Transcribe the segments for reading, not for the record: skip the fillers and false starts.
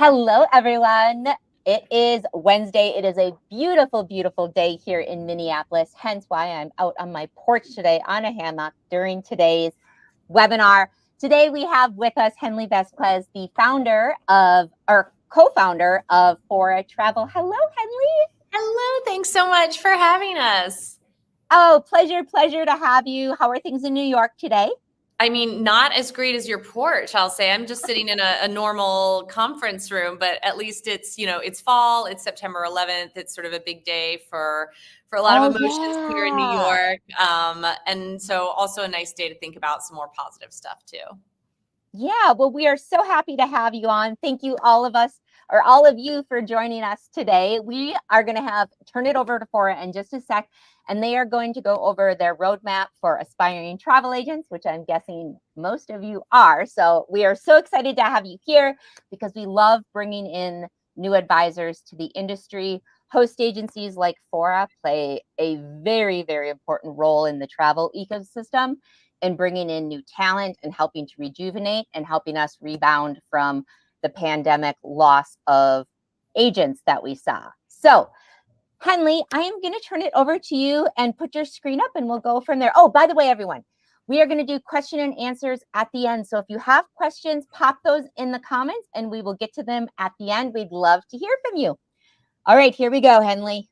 Hello, everyone. It is Wednesday. It is a beautiful, beautiful day here in Minneapolis, hence why I'm out on my porch today on a hammock during today's webinar. Today, we have with us Henley Vazquez, the founder of, or co-founder of Fora Travel. Hello, Henley. Hello, thanks so much for having us. Oh, pleasure to have you. How are things in New York today? I mean, not as great as your porch, I'll say. I'm just sitting in a normal conference room, but at least it's fall, it's September 11th. It's sort of a big day for a lot of emotions here in New York. And so also a nice day to think about some more positive stuff too. Yeah, well, we are so happy to have you on. Thank you, all of you for joining us today. We are going to turn it over to Fora in just a sec, and they are going to go over their roadmap for aspiring travel agents, which I'm guessing most of you are. So we are so excited to have you here because we love bringing in new advisors to the industry. Host agencies like Fora play a very, very important role in the travel ecosystem and bringing in new talent and helping to rejuvenate and helping us rebound from the pandemic loss of agents that we saw. So, Henley, I am going to turn it over to you and put your screen up and we'll go from there. Oh, by the way, everyone, we are going to do question and answers at the end. So if you have questions, pop those in the comments and we will get to them at the end. We'd love to hear from you. All right, here we go, Henley.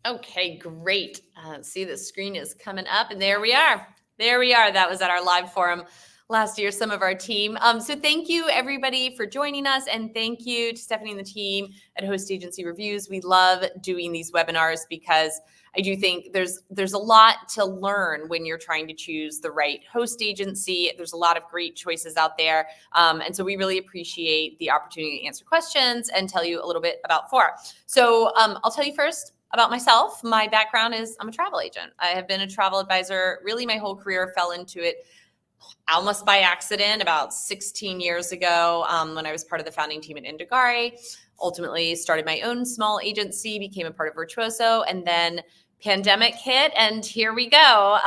Okay, great. See, the screen is coming up and there we are. That was at our live forum last year, some of our team. So thank you everybody for joining us, and thank you to Stephanie and the team at Host Agency Reviews. We love doing these webinars because I do think there's a lot to learn when you're trying to choose the right host agency. There's a lot of great choices out there. And so we really appreciate the opportunity to answer questions and tell you a little bit about Fora. So I'll tell you first about myself. My background is I'm a travel agent. I have been a travel advisor really my whole career, fell into it almost by accident about 16 years ago when I was part of the founding team at Indigare. Ultimately started my own small agency, became a part of Virtuoso, and then pandemic hit and here we go.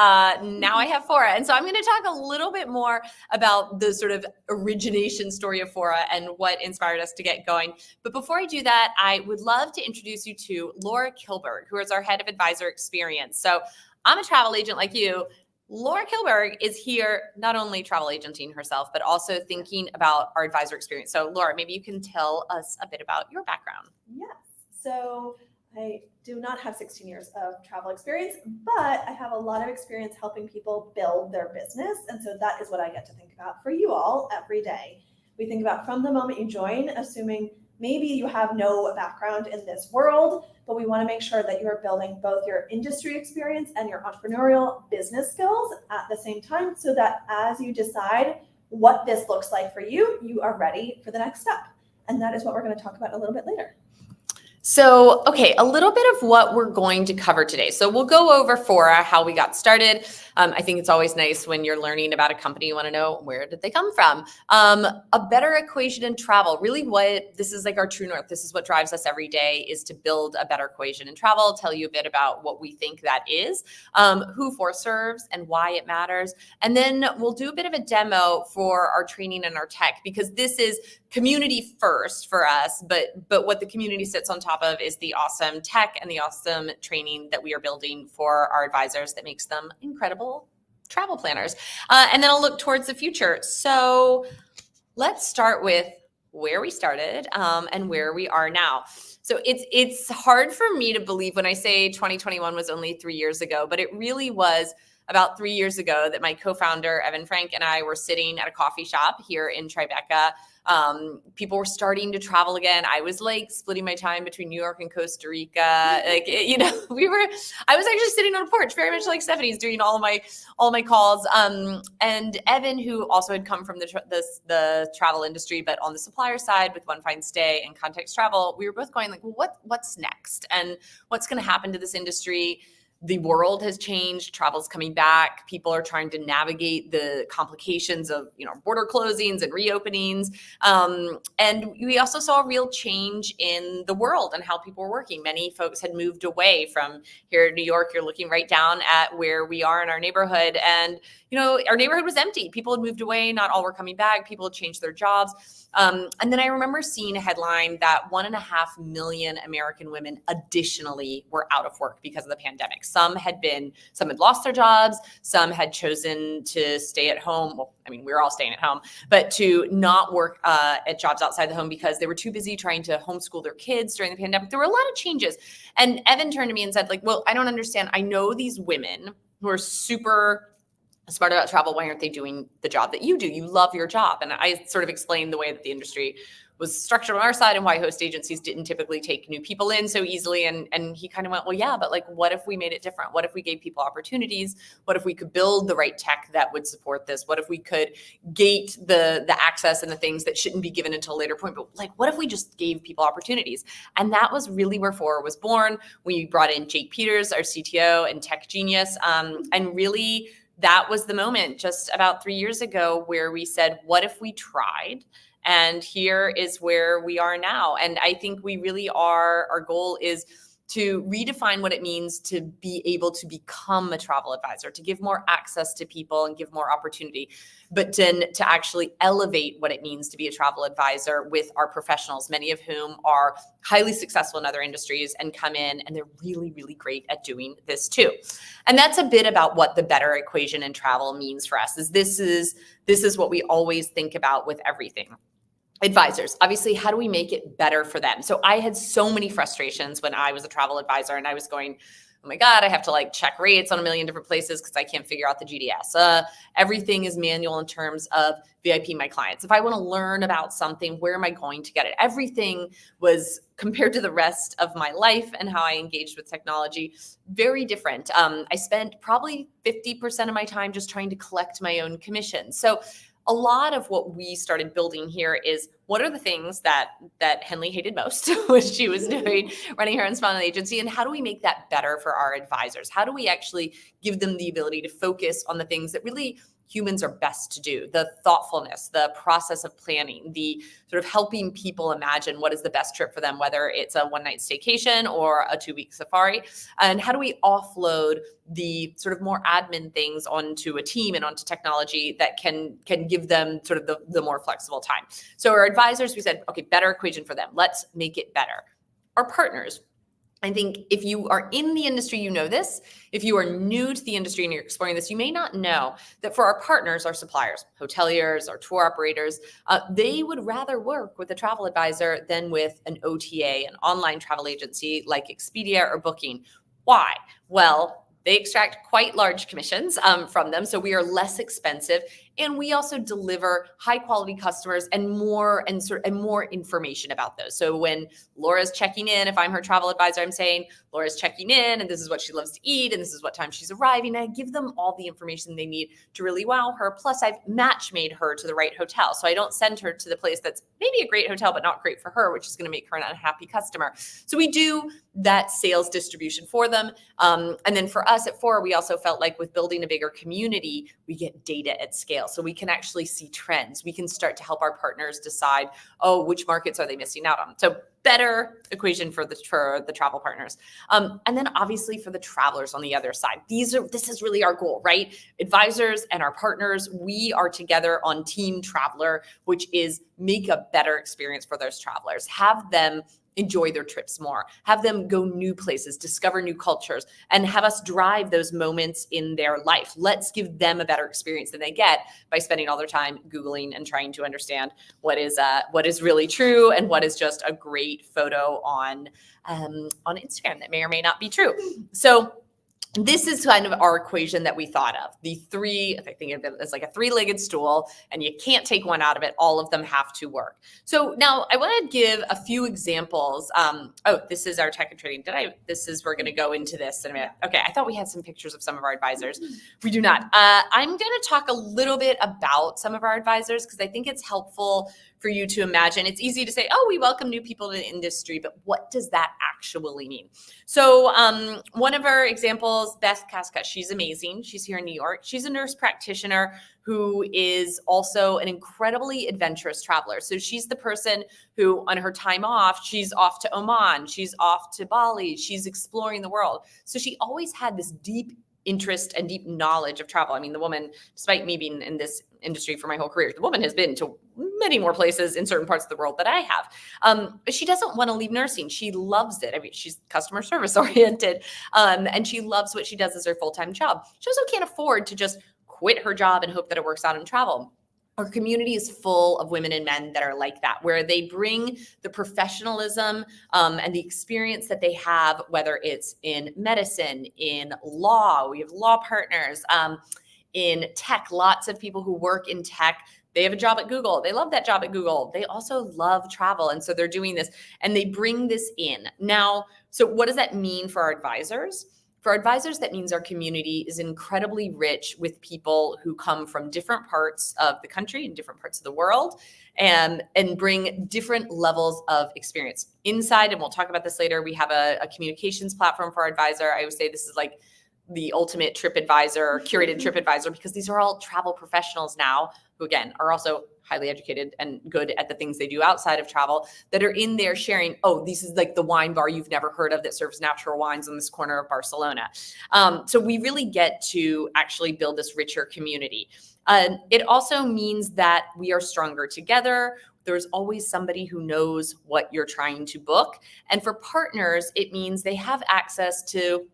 Now I have Fora. And so I'm going to talk a little bit more about the sort of origination story of Fora and what inspired us to get going. But before I do that, I would love to introduce you to Laura Kilberg, who is our head of advisor experience. So I'm a travel agent like you. Laura Kilberg is here not only travel agenting herself, but also thinking about our advisor experience. So Laura, maybe you can tell us a bit about your background. Yes. So I do not have 16 years of travel experience, but I have a lot of experience helping people build their business. And so that is what I get to think about for you all every day. We think about from the moment you join, assuming maybe you have no background in this world, but we want to make sure that you are building both your industry experience and your entrepreneurial business skills at the same time so that as you decide what this looks like for you, you are ready for the next step. And that is what we're going to talk about a little bit later. So, okay, a little bit of what we're going to cover today. So we'll go over Fora, how we got started. I think it's always nice when you're learning about a company, you want to know where did they come from? A better equation in travel, really what this is like our true north. This is what drives us every day is to build a better equation in travel. I'll tell you a bit about what we think that is, who Fora serves and why it matters. And then we'll do a bit of a demo for our training and our tech because this is community first for us, but what the community sits on top of is the awesome tech and the awesome training that we are building for our advisors that makes them incredible travel planners. And then I'll look towards the future. So let's start with where we started and where we are now. So it's hard for me to believe when I say 2021 was only 3 years ago, but it really was about 3 years ago that my co-founder, Evan Frank, and I were sitting at a coffee shop here in Tribeca. People were starting to travel again. I was like splitting my time between New York and Costa Rica. I was actually sitting on a porch, very much like Stephanie's doing all my calls. And Evan, who also had come from the travel industry, but on the supplier side with One Fine Stay and Context Travel, we were both going like, well, what's next? And what's going to happen to this industry? the world has changed, travel's coming back, people are trying to navigate the complications of, border closings and reopenings. And we also saw a real change in the world and how people were working. Many folks had moved away from here in New York. You're looking right down at where we are in our neighborhood. And, our neighborhood was empty. People had moved away. Not all were coming back. People had changed their jobs. And then I remember seeing a headline that 1.5 million American women additionally were out of work because of the pandemic. Some had lost their jobs. Some had chosen to stay at home. Well, I mean, we were all staying at home, but to not work at jobs outside the home because they were too busy trying to homeschool their kids during the pandemic. There were a lot of changes. And Evan turned to me and said, well, I don't understand. I know these women who are super smart about travel. Why aren't they doing the job that you do? You love your job. And I sort of explained the way that the industry was structured on our side and why host agencies didn't typically take new people in so easily. And he kind of went, well, yeah, but what if we made it different? What if we gave people opportunities? What if we could build the right tech that would support this? What if we could gate the access and the things that shouldn't be given until a later point? But what if we just gave people opportunities? And that was really where Fora was born. We brought in Jake Peters, our CTO and tech genius, and really that was the moment just about 3 years ago where we said, what if we tried? And here is where we are now. And I think we really are, our goal is to redefine what it means to be able to become a travel advisor, to give more access to people and give more opportunity, but then to actually elevate what it means to be a travel advisor with our professionals, many of whom are highly successful in other industries and come in and they're really, really great at doing this too. And that's a bit about what the better equation in travel means for us. This is what we always think about with everything. Advisors, obviously, how do we make it better for them? So I had so many frustrations when I was a travel advisor and I was going, oh my God, I have to check rates on a million different places because I can't figure out the GDS. Everything is manual in terms of VIP my clients. If I want to learn about something, where am I going to get it? Everything was, compared to the rest of my life and how I engaged with technology, very different. I spent probably 50% of my time just trying to collect my own commission. So a lot of what we started building here is what are the things that Henley hated most, which she was doing, running her own small agency, and how do we make that better for our advisors? How do we actually give them the ability to focus on the things that really humans are best to do? The thoughtfulness, the process of planning, the sort of helping people imagine what is the best trip for them, whether it's a one-night staycation or a 2-week safari. And how do we offload the sort of more admin things onto a team and onto technology that can give them sort of the more flexible time? So our advisors, we said, okay, better equation for them. Let's make it better. Our partners, I think if you are in the industry, you know this. If you are new to the industry and you're exploring this, you may not know that for our partners, our suppliers, hoteliers, our tour operators, they would rather work with a travel advisor than with an OTA, an online travel agency like Expedia or Booking. Why? Well, they extract quite large commissions from them, so we are less expensive, and we also deliver high quality customers and more information about those. So when Laura's checking in, if I'm her travel advisor, I'm saying Laura's checking in, and this is what she loves to eat, and this is what time she's arriving. I give them all the information they need to really wow her. Plus, I've match made her to the right hotel, so I don't send her to the place that's maybe a great hotel but not great for her, which is going to make her an unhappy customer. So we do that sales distribution for them. And then for us at Fora, we also felt like with building a bigger community, we get data at scale. So we can actually see trends. We can start to help our partners decide, which markets are they missing out on? So better equation for the travel partners. And then obviously for the travelers on the other side, this is really our goal, right? Advisors and our partners, we are together on Team Traveler, which is make a better experience for those travelers, have them enjoy their trips more, have them go new places, discover new cultures, and have us drive those moments in their life. Let's give them a better experience than they get by spending all their time Googling and trying to understand what is really true and what is just a great photo on Instagram that may or may not be true. So this is kind of our equation that we thought of. I think of it as like a 3-legged stool, and you can't take one out of it. All of them have to work. So now I want to give a few examples. This is our tech and trading. We're going to go into this in a minute. Okay, I thought we had some pictures of some of our advisors. We do not. I'm going to talk a little bit about some of our advisors because I think it's helpful for you to imagine. It's easy to say, we welcome new people to the industry, but what does that actually mean? So one of our examples examples, Beth Casca, she's amazing. She's here in New York. She's a nurse practitioner who is also an incredibly adventurous traveler. So she's the person who on her time off, she's off to Oman, she's off to Bali, she's exploring the world. So she always had this deep interest and deep knowledge of travel. I mean, the woman, despite me being in this industry for my whole career, the woman has been to many more places in certain parts of the world that I have. But she doesn't want to leave nursing. She loves it. I mean, she's customer service oriented, and she loves what she does as her full-time job. She also can't afford to just quit her job and hope that it works out in travel. Our community is full of women and men that are like that, where they bring the professionalism and the experience that they have, whether it's in medicine, in law, we have law partners, in tech, lots of people who work in tech. They have a job at Google. They love that job at Google. They also love travel. And so they're doing this and they bring this in. Now, so what does that mean for our advisors? For our advisors, that means our community is incredibly rich with people who come from different parts of the country and different parts of the world and bring different levels of experience inside. And we'll talk about this later. We have a communications platform for our advisor. I always say this is like the ultimate TripAdvisor, curated TripAdvisor, because these are all travel professionals now who, again, are also highly educated and good at the things they do outside of travel that are in there sharing, oh, this is like the wine bar you've never heard of that serves natural wines in this corner of Barcelona. So we really get to actually build this richer community. It also means that we are stronger together. There's always somebody who knows what you're trying to book. And for partners, it means they have access to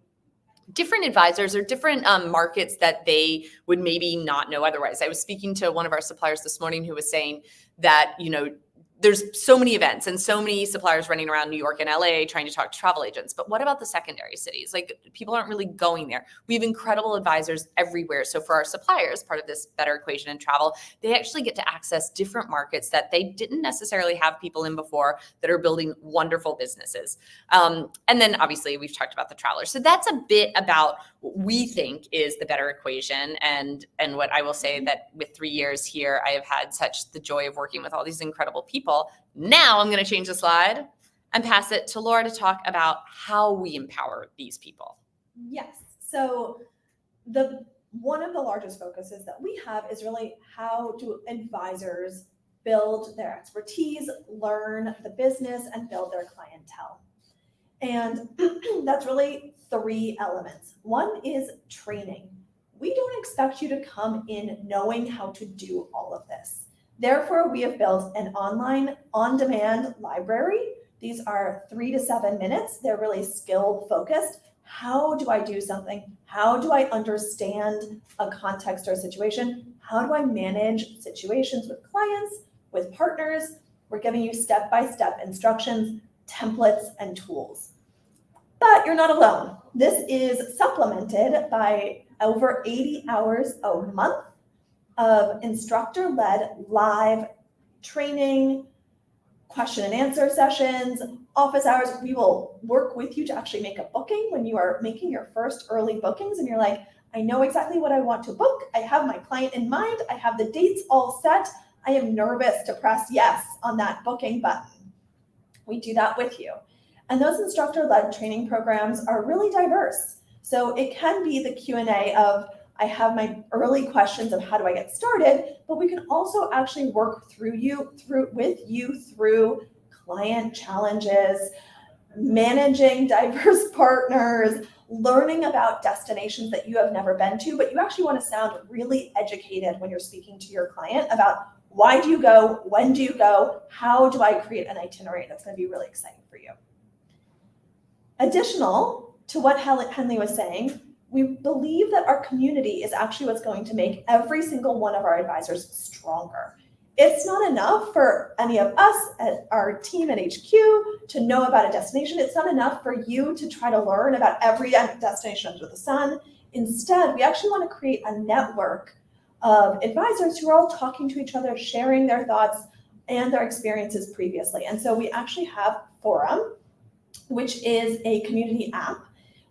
different advisors or different markets that they would maybe not know otherwise. I was speaking to one of our suppliers this morning who was saying that, you know, there's so many events and so many suppliers running around New York and LA trying to talk to travel agents. But what about the secondary cities? Like, people aren't really going there. We have incredible advisors everywhere. So for our suppliers, part of this better equation in travel, they actually get to access different markets that they didn't necessarily have people in before that are building wonderful businesses. And then obviously we've talked about the travelers. So that's a bit about what we think is the better equation. And what I will say that with 3 years here, I have had such the joy of working with all these incredible people. Now I'm going to change the slide and pass it to Laura to talk about how we empower these people. Yes. So one of the largest focuses that we have is really how do advisors build their expertise, learn the business, and build their clientele. And that's really 3 elements. One is training. We don't expect you to come in knowing how to do all of this. Therefore, we have built an online on-demand library. These are 3 to 7 minutes. They're really skill focused. How do I do something? How do I understand a context or a situation? How do I manage situations with clients, with partners? We're giving you step-by-step instructions, templates, and tools. But you're not alone. This is supplemented by over 80 hours a month of instructor-led live training, question and answer sessions, office hours. We will work with you to actually make a booking when you are making your first early bookings and you're like, I know exactly what I want to book. I have my client in mind. I have the dates all set. I am nervous to press yes on that booking button. We do that with you. And those instructor-led training programs are really diverse. So it can be the Q&A of, I have my early questions of how do I get started, but we can also actually work with you through client challenges, managing diverse partners, learning about destinations that you have never been to, but you actually want to sound really educated when you're speaking to your client about why do you go, when do you go, how do I create an itinerary that's going to be really exciting for you. Additional to what Henley was saying, we believe that our community is actually what's going to make every single one of our advisors stronger. It's not enough for any of us at our team at HQ to know about a destination. It's not enough for you to try to learn about every destination under the sun. Instead, we actually want to create a network of advisors who are all talking to each other, sharing their thoughts and their experiences previously. And so we actually have Fora, which is a community app.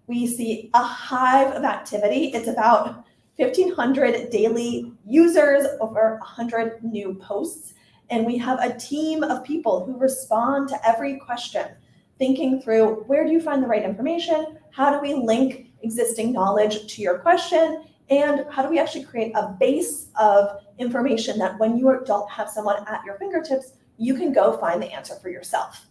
We see a hive of activity. It's about 1,500 daily users, over 100 new posts. And we have a team of people who respond to every question, thinking through where do you find the right information? How do we link existing knowledge to your question? And how do we actually create a base of information that when you don't have someone at your fingertips, you can go find the answer for yourself?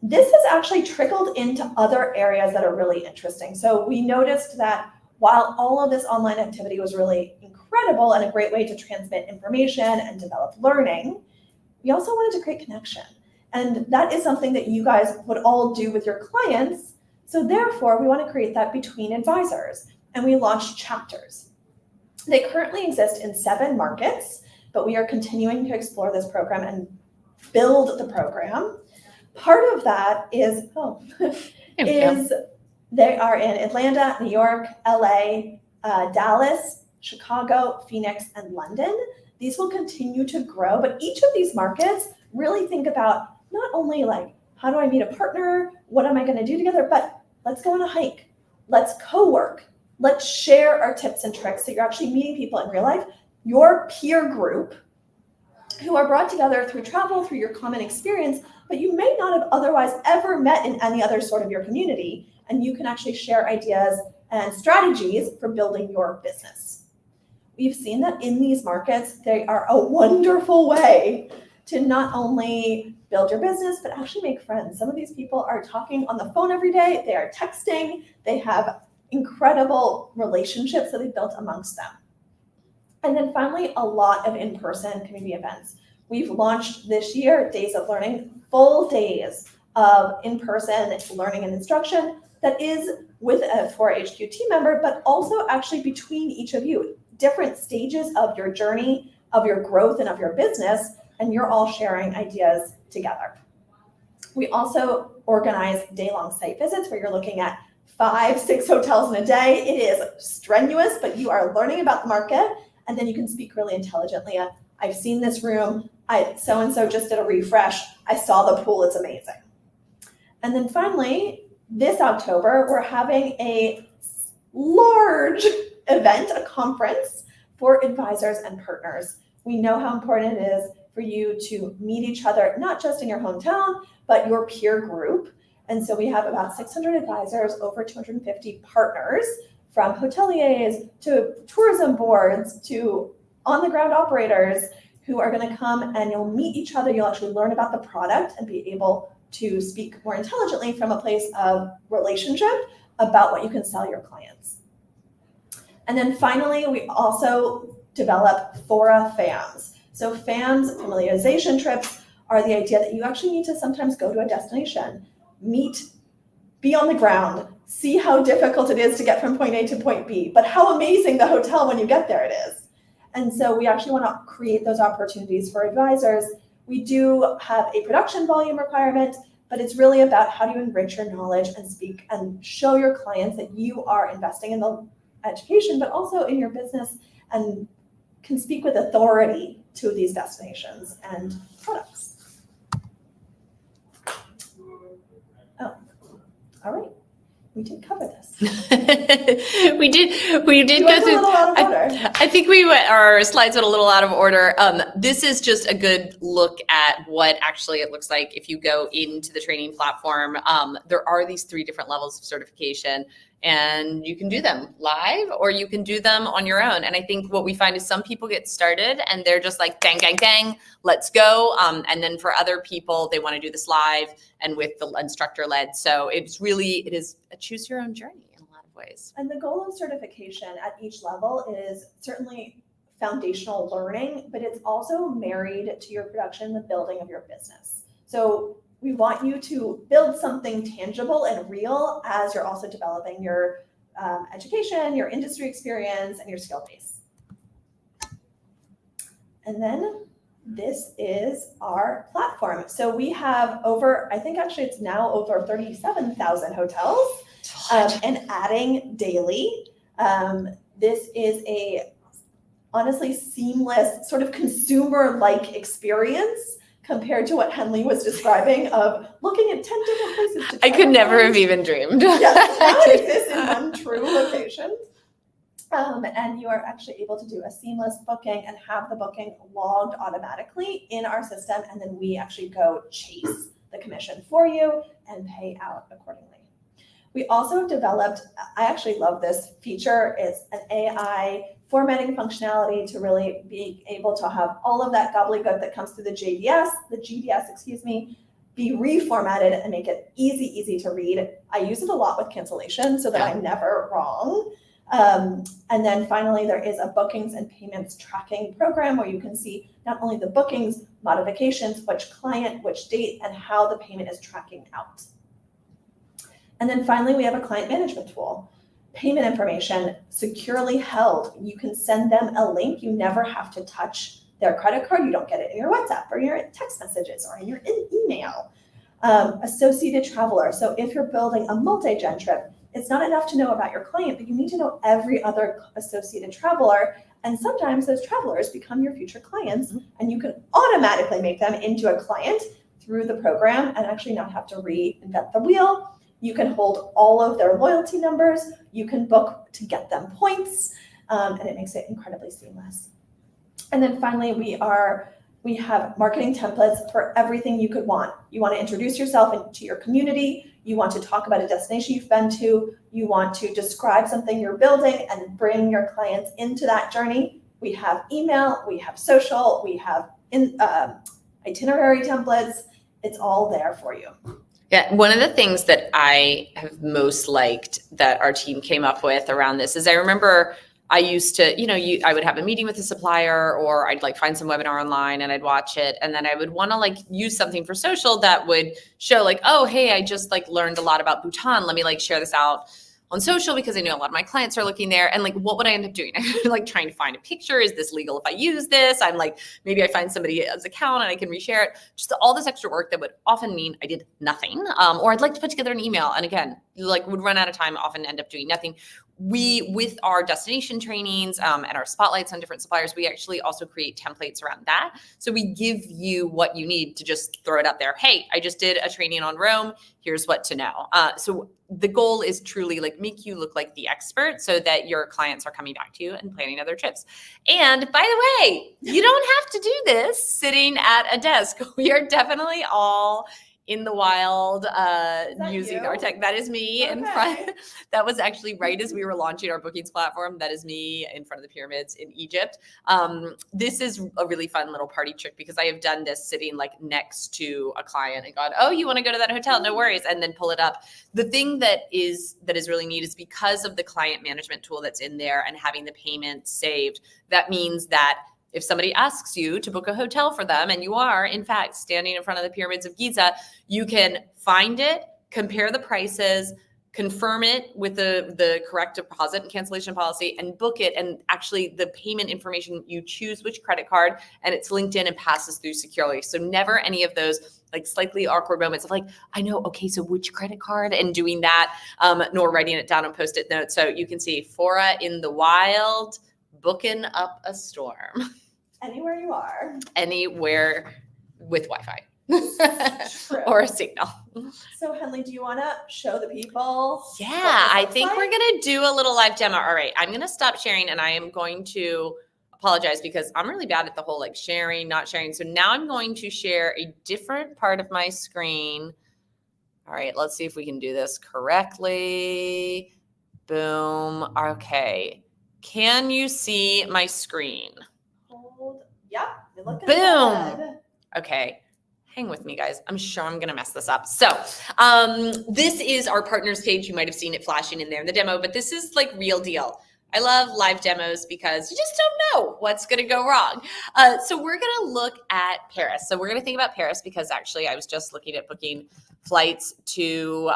This has actually trickled into other areas that are really interesting. So we noticed that while all of this online activity was really incredible and a great way to transmit information and develop learning, we also wanted to create connection. And that is something that you guys would all do with your clients. So therefore, we want to create that between advisors. And we launched chapters. They currently exist in 7 markets, but we are continuing to explore this program and build the program. Part of that is, they are in Atlanta, New York, LA, Dallas, Chicago, Phoenix, and London. These will continue to grow, but each of these markets really think about not only like, how do I meet a partner? What am I going to do together? But let's go on a hike. Let's co-work. Let's share our tips and tricks so you're actually meeting people in real life. Your peer group who are brought together through travel, through your common experience, but you may not have otherwise ever met in any other sort of your community. And you can actually share ideas and strategies for building your business. We've seen that in these markets, they are a wonderful way to not only build your business, but actually make friends. Some of these people are talking on the phone every day. They are texting. They have incredible relationships that they've built amongst them. And then finally, a lot of in-person community events. We've launched this year Days of Learning, full days of in-person learning and instruction that is with a Fora HQ team member, but also actually between each of you, different stages of your journey, of your growth and of your business, and you're all sharing ideas together. We also organize day-long site visits where you're looking at 5-6 hotels in a day. It is strenuous, but you are learning about the market, and then you can speak really intelligently. I've seen this room. So-and-so just did a refresh. I saw the pool. It's amazing. And then finally, this October, we're having a large event, a conference for advisors and partners. We know how important it is for you to meet each other, not just in your hometown, but your peer group. And so we have about 600 advisors, over 250 partners, from hoteliers to tourism boards to on-the-ground operators who are going to come, and you'll meet each other. You'll actually learn about the product and be able to speak more intelligently from a place of relationship about what you can sell your clients. And then finally, we also develop Fora FAMs. So FAMs, familiarization trips, are the idea that you actually need to sometimes go to a destination, meet, be on the ground, see how difficult it is to get from point A to point B, but how amazing the hotel when you get there it is. And so we actually want to create those opportunities for advisors. We do have a production volume requirement, but it's really about how do you enrich your knowledge and speak and show your clients that you are investing in the education, but also in your business, and can speak with authority to these destinations and products. Oh, all right. We did cover this. we did go through. I think our slides went a little out of order. This is just a good look at what actually it looks like if you go into the training platform. There are these 3 different levels of certification, and you can do them live or you can do them on your own. And I think what we find is some people get started and they're just like, bang, bang, bang, let's go. And then for other people, they want to do this live and with the instructor led. So it is a choose your own journey in a lot of ways. And the goal of certification at each level is certainly foundational learning, but it's also married to your production, the building of your business. So we want you to build something tangible and real as you're also developing your education, your industry experience, and your skill base. And then this is our platform. So we have I think actually it's now over 37,000 hotels and adding daily. This is a honestly seamless sort of consumer-like experience compared to what Henley was describing of looking at 10 different places. I could never have even dreamed. Yes, now it exists in one true location. And you are actually able to do a seamless booking and have the booking logged automatically in our system. And then we actually go chase the commission for you and pay out accordingly. We also have developed, I actually love this feature, it's an AI formatting functionality to really be able to have all of that gobbledygook that comes through the GDS, excuse me, be reformatted and make it easy to read. I use it a lot with cancellation so that I'm never wrong. And then finally, there is a bookings and payments tracking program where you can see not only the bookings, modifications, which client, which date, and how the payment is tracking out. And then finally, we have a client management tool. Payment information securely held. You can send them a link. You never have to touch their credit card. You don't get it in your WhatsApp or your text messages or in your email. Associated traveler. So if you're building a multi-gen trip, it's not enough to know about your client, but you need to know every other associated traveler. And sometimes those travelers become your future clients, and you can automatically make them into a client through the program and actually not have to reinvent the wheel. You can hold all of their loyalty numbers. You can book to get them points, and it makes it incredibly seamless. And then finally, we have marketing templates for everything you could want. You want to introduce yourself to your community. You want to talk about a destination you've been to. You want to describe something you're building and bring your clients into that journey. We have email, we have social, we have itinerary templates. It's all there for you. Yeah, one of the things that I have most liked that our team came up with around this is I remember I used to, I would have a meeting with a supplier, or I'd like find some webinar online and I'd watch it. And then I would want to like use something for social that would show like, oh, hey, I just like learned a lot about Bhutan. Let me like share this out on social because I know a lot of my clients are looking there. And like, what would I end up doing? I'm like trying to find a picture. Is this legal if I use this? I'm like, maybe I find somebody else's account and I can reshare it. Just all this extra work that would often mean I did nothing. Or I'd like to put together an email. And again, like would run out of time, often end up doing nothing. We, with our destination trainings and our spotlights on different suppliers, we actually also create templates around that. So we give you what you need to just throw it up there. Hey, I just did a training on Rome. Here's what to know. So the goal is truly like make you look like the expert so that your clients are coming back to you and planning other trips. And by the way, you don't have to do this sitting at a desk. We are definitely all in the wild using our tech. That is me in front. That was actually right as we were launching our bookings platform. That is me in front of the pyramids in Egypt. This is a really fun little party trick because I have done this sitting like next to a client and gone, oh, you want to go to that hotel? No worries. And then pull it up. The thing that is really neat is because of the client management tool that's in there and having the payment saved, that means that if somebody asks you to book a hotel for them and you are, in fact, standing in front of the pyramids of Giza, you can find it, compare the prices, confirm it with the correct deposit and cancellation policy, and book it. And actually the payment information, you choose which credit card and it's linked in and passes through securely. So never any of those like slightly awkward moments of like, I know, okay, so which credit card and doing that, nor writing it down on Post-it notes. So you can see Fora in the wild, booking up a storm. Anywhere you are. Anywhere with Wi-Fi or a signal. So Henley, do you want to show the people? Yeah, I think we're going to do a little live demo. All right, I'm going to stop sharing and I am going to apologize because I'm really bad at the whole like sharing, not sharing. So now I'm going to share a different part of my screen. All right, let's see if we can do this correctly. Boom. Okay. Can you see my screen? Yep. You're looking Boom. good. Okay. Hang with me, guys. I'm sure I'm going to mess this up. So this is our partners page. You might have seen it flashing in there in the demo, but this is like real deal. I love live demos because you just don't know what's going to go wrong. So we're going to look at Paris. So we're going to think about Paris because actually I was just looking at booking flights to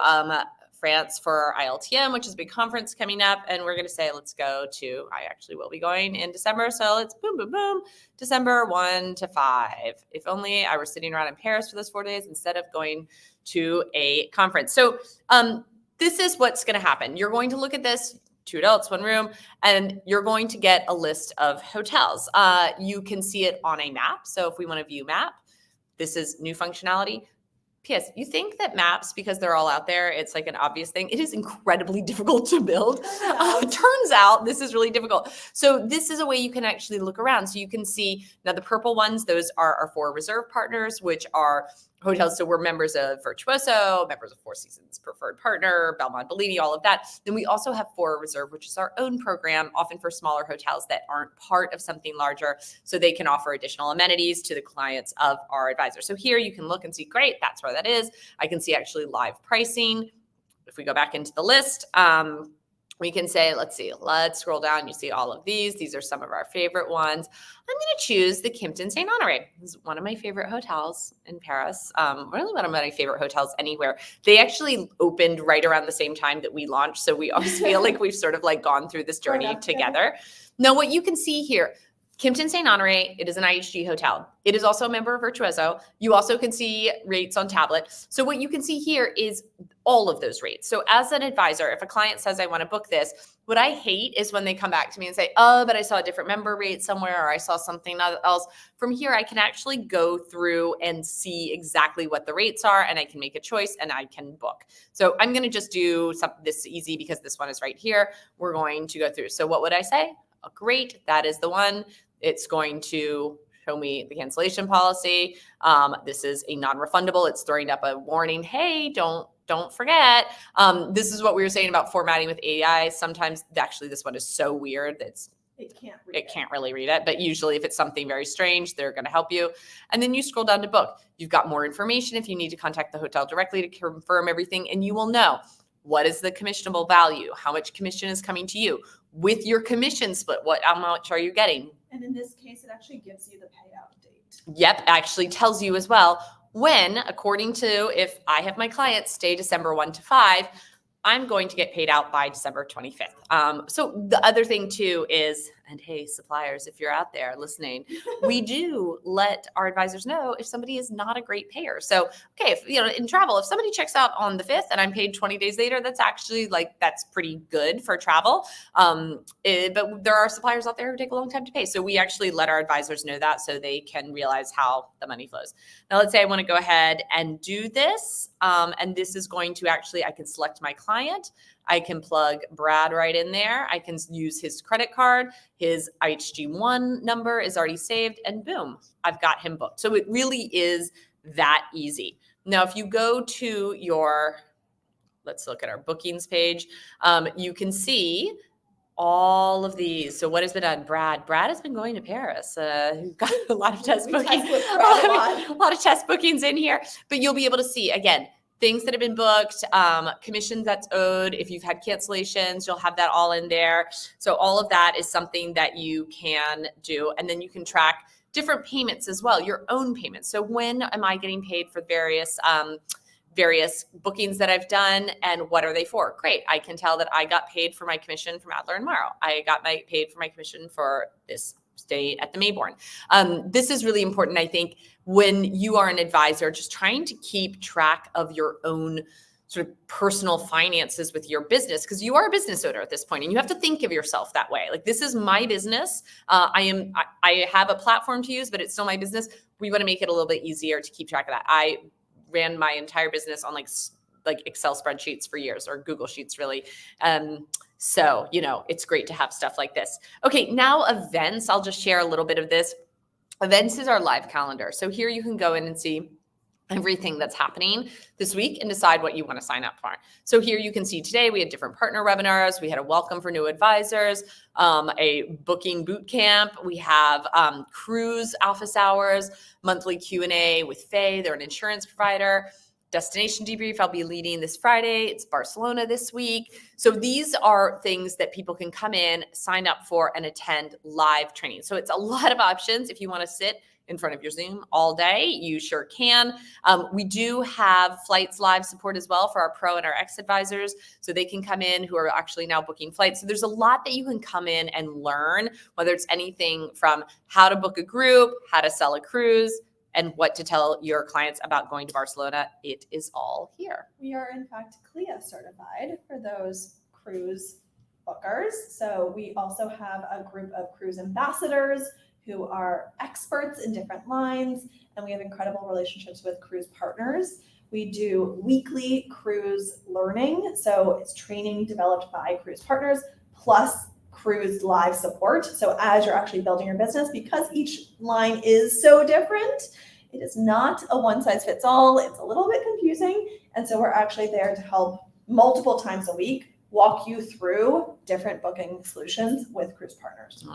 France for ILTM, which is a big conference coming up. And we're going to say, let's go to, I actually will be going in December. So let's boom, boom, boom, December 1 to 5. If only I were sitting around in Paris for those 4 days instead of going to a conference. So this is what's going to happen. You're going to look at this, 2 adults, 1 room, and you're going to get a list of hotels. You can see it on a map. So if we want to view map, this is new functionality. P.S. You think that maps, because they're all out there, it's like an obvious thing. It is incredibly difficult to build. Turns out this is really difficult. So this is a way you can actually look around. So you can see now the purple ones, those are our Fora Reserve partners, which are hotels. So we're members of Virtuoso, members of Four Seasons Preferred Partner, Belmont Bellini, all of that. Then we also have Fora Reserve, which is our own program, often for smaller hotels that aren't part of something larger, so they can offer additional amenities to the clients of our advisor. So here you can look and see, great, that's where that is. I can see actually live pricing. If we go back into the list, we can say, let's scroll down. You see all of these. These are some of our favorite ones. I'm going to choose the Kimpton Saint Honoré. This is one of my favorite hotels in Paris. Really one of my favorite hotels anywhere. They actually opened right around the same time that we launched. So we always feel like we've sort of like gone through this journey together. Now, what you can see here, Kimpton Saint Honoré, it is an IHG hotel. It is also a member of Virtuoso. You also can see rates on tablet. So what you can see here is all of those rates. So as an advisor, if a client says, I want to book this, what I hate is when they come back to me and say, oh, but I saw a different member rate somewhere, or I saw something else. From here, I can actually go through and see exactly what the rates are, and I can make a choice and I can book. So I'm going to just do this easy because this one is right here. We're going to go through. So what would I say? Oh, great, that is the one. It's going to show me the cancellation policy. This is a non-refundable. It's throwing up a warning. Hey, don't forget. This is what we were saying about formatting with AI. Sometimes actually this one is so weird that it can't really read it. But usually if it's something very strange, they're going to help you. And then you scroll down to book. You've got more information if you need to contact the hotel directly to confirm everything. And you will know what is the commissionable value, how much commission is coming to you. With your commission split, how much are you getting? And in this case, it actually gives you the payout date. Yep, actually tells you as well when, according to if I have my clients stay December 1 to 5, I'm going to get paid out by December 25th. So the other thing too is, and hey, suppliers, if you're out there listening, we do let our advisors know if somebody is not a great payer. So, okay, if, in travel, if somebody checks out on the 5th and I'm paid 20 days later, that's actually that's pretty good for travel. But there are suppliers out there who take a long time to pay. So we actually let our advisors know that so they can realize how the money flows. Now, let's say I want to go ahead and do this. And this is going to actually, I can select my client. I can plug Brad right in there. I can use his credit card. His IHG1 number is already saved, and boom, I've got him booked. So it really is that easy. Now, if you go to let's look at our bookings page, you can see all of these. So what has been done? Brad has been going to Paris. We've got a lot of test bookings, a lot of test bookings in here, but you'll be able to see, again, things that have been booked, commissions that's owed. If you've had cancellations, you'll have that all in there. So all of that is something that you can do. And then you can track different payments as well, your own payments. So when am I getting paid for various bookings that I've done, and what are they for? Great. I can tell that I got paid for my commission from Adler and Morrow. I got paid for my commission for this stay at the Mayborn. This is really important, I think, when you are an advisor, just trying to keep track of your own sort of personal finances with your business, because you are a business owner at this point, and you have to think of yourself that way. Like, this is my business. I have a platform to use, but it's still my business. We want to make it a little bit easier to keep track of that. I ran my entire business on like Excel spreadsheets for years, or Google Sheets really. So, it's great to have stuff like this. Okay, now events. I'll just share a little bit of this. Events is our live calendar. So here you can go in and see everything that's happening this week and decide what you want to sign up for. So here you can see today we had different partner webinars. We had a welcome for new advisors, a booking boot camp. We have cruise office hours, monthly Q&A with Faye. They're an insurance provider. Destination debrief, I'll be leading this Friday. It's Barcelona this week. So these are things that people can come in, sign up for, and attend live training. So it's a lot of options. If you want to sit in front of your Zoom all day, you sure can. We do have flights live support as well for our pro and our ex advisors. So they can come in who are actually now booking flights. So there's a lot that you can come in and learn, whether it's anything from how to book a group, how to sell a cruise, and what to tell your clients about going to Barcelona. It is all here. We are, in fact, CLIA certified for those cruise bookers. So we also have a group of cruise ambassadors who are experts in different lines, and we have incredible relationships with cruise partners. We do weekly cruise learning. So it's training developed by cruise partners plus cruise live support. So as you're actually building your business, because each line is so different, it is not a one size fits all. It's a little bit confusing. And so we're actually there to help multiple times a week walk you through different booking solutions with cruise partners.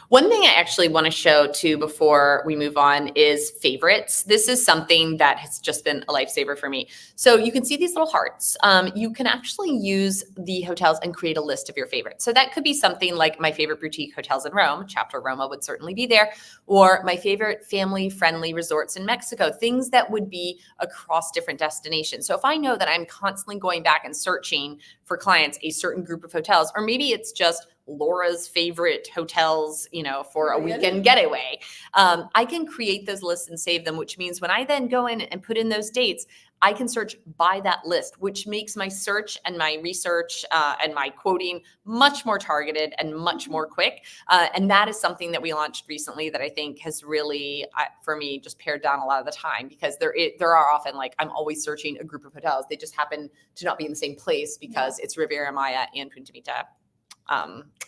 One thing I actually want to show too before we move on is favorites. This is something that has just been a lifesaver for me. So you can see these little hearts. You can actually use the hotels and create a list of your favorites. So that could be something like my favorite boutique hotels in Rome, Chapter Roma would certainly be there, or my favorite family-friendly resorts in Mexico, things that would be across different destinations. So if I know that I'm constantly going back and searching for clients a certain group of hotels, or maybe it's just Laura's favorite hotels, for a weekend getaway. I can create those lists and save them, which means when I then go in and put in those dates, I can search by that list, which makes my search and my research and my quoting much more targeted and much more quick. And that is something that we launched recently that I think has really, for me, just pared down a lot of the time, because there are often, like, I'm always searching a group of hotels. They just happen to not be in the same place because it's Riviera Maya and Punta Mita.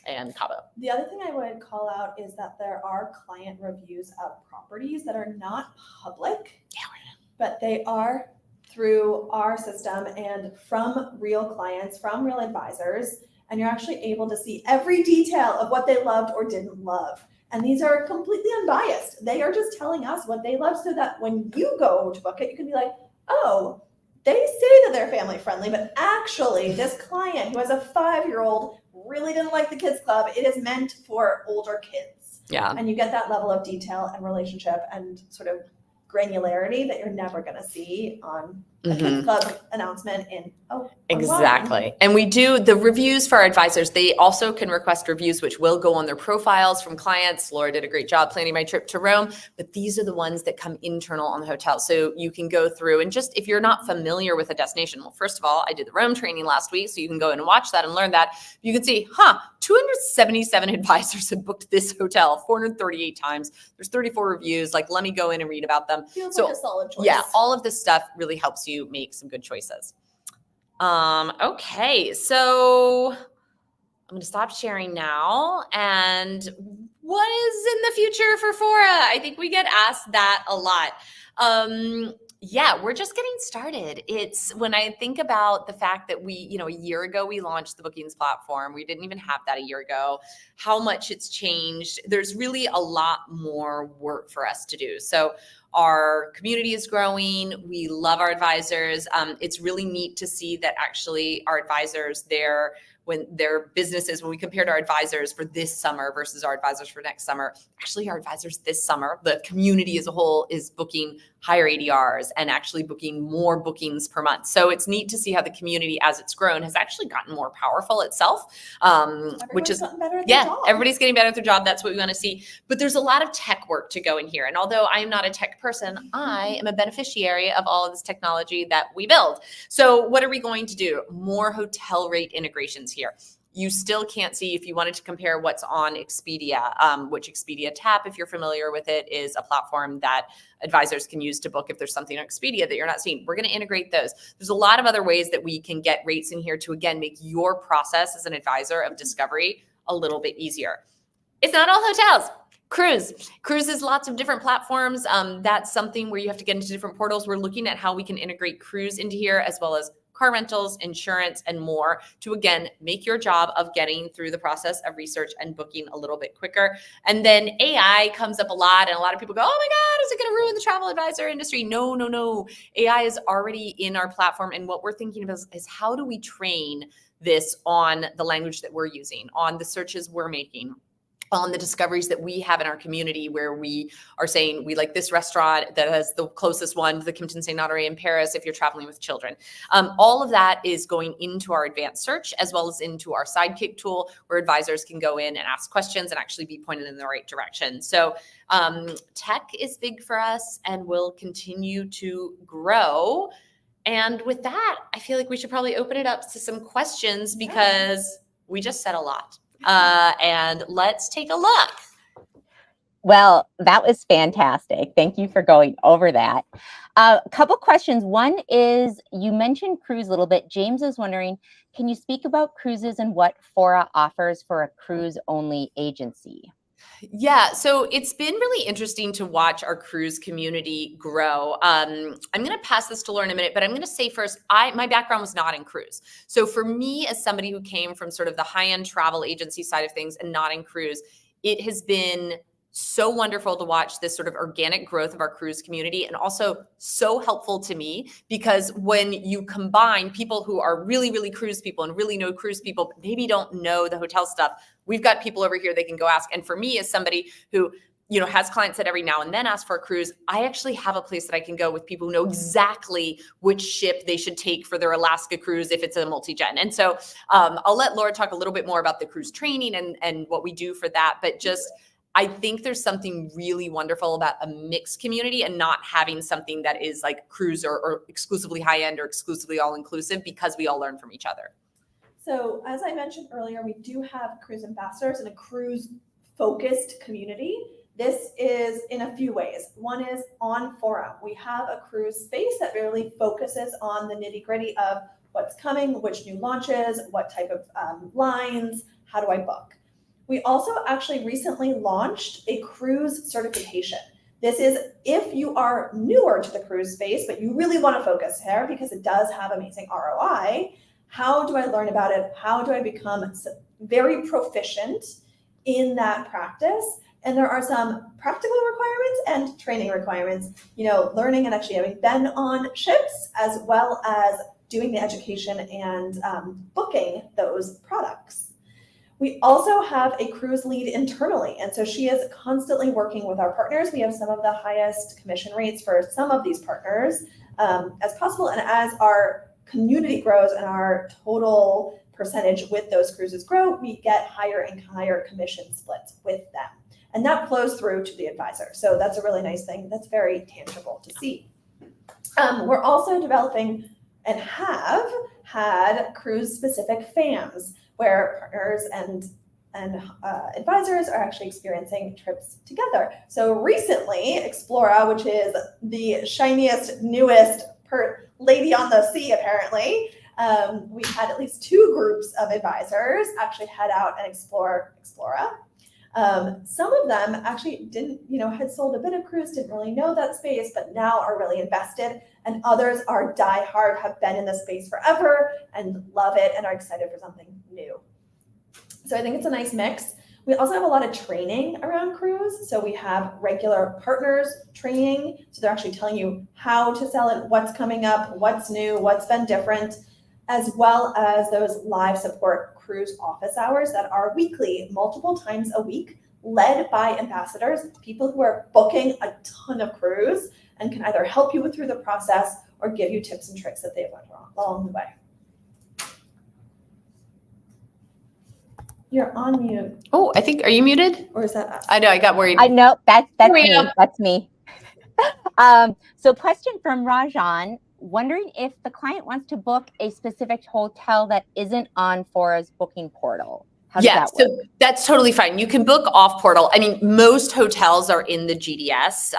And Cabo. The other thing I would call out is that there are client reviews of properties that are not public, but they are through our system and from real clients, from real advisors, and you're actually able to see every detail of what they loved or didn't love. And these are completely unbiased. They are just telling us what they love, so that when you go to book it, you can be like, oh, they say that they're family friendly, but actually this client who has a 5-year-old really didn't like the kids club. It is meant for older kids. Yeah. And you get that level of detail and relationship and sort of granularity that you're never going to see on a kids club announcement in Exactly. And we do the reviews for our advisors. They also can request reviews, which will go on their profiles from clients. Laura did a great job planning my trip to Rome, but these are the ones that come internal on the hotel. So you can go through and just, if you're not familiar with a destination, well, first of all, I did the Rome training last week, so you can go and watch that and learn that. You can see, 277 advisors have booked this hotel 438 times. There's 34 reviews. Like, let me go in and read about them. Feels like a solid choice. Yeah, all of this stuff really helps you make some good choices. Okay, so I'm going to stop sharing now. And what is in the future for Fora? I think we get asked that a lot. Yeah, we're just getting started. It's when I think about the fact that we, a year ago, we launched the bookings platform. We didn't even have that a year ago. How much it's changed. There's really a lot more work for us to do. So our community is growing. We love our advisors. It's really neat to see that actually our advisors, when their businesses, when we compared our advisors for this summer versus our advisors for next summer, actually our advisors this summer, the community as a whole is booking higher ADRs and actually booking more bookings per month. So it's neat to see how the community, as it's grown, has actually gotten more powerful itself, which is, everybody's getting better at their job. That's what we want to see. But there's a lot of tech work to go in here. And although I am not a tech person, I am a beneficiary of all of this technology that we build. So what are we going to do? More hotel rate integrations here. You still can't see, if you wanted to compare what's on Expedia, which Expedia Tap, if you're familiar with it, is a platform that advisors can use to book if there's something on Expedia that you're not seeing. We're going to integrate those. There's a lot of other ways that we can get rates in here to, again, make your process as an advisor of discovery a little bit easier. It's not all hotels. Cruise is lots of different platforms. That's something where you have to get into different portals. We're looking at how we can integrate cruise into here, as well as car rentals, insurance, and more, to, again, make your job of getting through the process of research and booking a little bit quicker. And then AI comes up a lot, and a lot of people go, oh my God, is it going to ruin the travel advisor industry? No. AI is already in our platform. And what we're thinking about is how do we train this on the language that we're using, on the searches we're making, on the discoveries that we have in our community, where we are saying we like this restaurant that has the closest one to the Kimpton St. Honoré in Paris if you're traveling with children. All of that is going into our advanced search, as well as into our Sidekick tool, where advisors can go in and ask questions and actually be pointed in the right direction. So tech is big for us and will continue to grow. And with that, I feel like we should probably open it up to some questions, because we just said a lot. And let's take a look. Well, that was fantastic. Thank you for going over that. A couple questions. One is, you mentioned cruise a little bit. James is wondering, can you speak about cruises and what Fora offers for a cruise-only agency? Yeah, so it's been really interesting to watch our cruise community grow. I'm going to pass this to Laura in a minute, but I'm going to say first, my background was not in cruise. So for me, as somebody who came from sort of the high-end travel agency side of things and not in cruise, it has been so wonderful to watch this sort of organic growth of our cruise community, and also so helpful to me because when you combine people who are really, really cruise people and really know cruise people, but maybe don't know the hotel stuff, we've got people over here they can go ask. And for me, as somebody who, has clients that every now and then ask for a cruise, I actually have a place that I can go with people who know exactly which ship they should take for their Alaska cruise if it's a multi-gen. And so I'll let Laura talk a little bit more about the cruise training and what we do for that. But just, I think there's something really wonderful about a mixed community and not having something that is like cruise or exclusively high-end or exclusively all-inclusive, because we all learn from each other. So as I mentioned earlier, we do have cruise ambassadors and a cruise-focused community. This is in a few ways. One is on Fora. We have a cruise space that really focuses on the nitty-gritty of what's coming, which new launches, what type of lines, how do I book. We also actually recently launched a cruise certification. This is if you are newer to the cruise space, but you really want to focus there because it does have amazing ROI. How do I learn about it? How do I become very proficient in that practice? And there are some practical requirements and training requirements, learning and actually having been on ships, as well as doing the education and booking those products. We also have a cruise lead internally, and so she is constantly working with our partners. We have some of the highest commission rates for some of these partners as possible, and as our community grows and our total percentage with those cruises grow, we get higher and higher commission splits with them, and that flows through to the advisor. So that's a really nice thing. That's very tangible to see. We're also developing and have had cruise-specific FAMs, where partners and advisors are actually experiencing trips together. So recently, Explora, which is the shiniest, newest lady on the sea, apparently, we had at least 2 groups of advisors actually head out and explore Explora. Some of them actually didn't, had sold a bit of cruise, didn't really know that space, but now are really invested. And others are diehard, have been in the space forever and love it and are excited for something new. So I think it's a nice mix. We also have a lot of training around cruise. So we have regular partners training. So they're actually telling you how to sell it, what's coming up, what's new, what's been different, as well as those live support cruise office hours that are weekly, multiple times a week, led by ambassadors, people who are booking a ton of cruise and can either help you through the process or give you tips and tricks that they've learned along the way. You're on mute. Oh, are you muted? Or is that us? I know, I got worried. I know, that's me. Yeah. That's me. So question from Rajan, wondering if the client wants to book a specific hotel that isn't on Fora's booking portal. How does that work? So that's totally fine. You can book off portal. I mean, most hotels are in the GDS.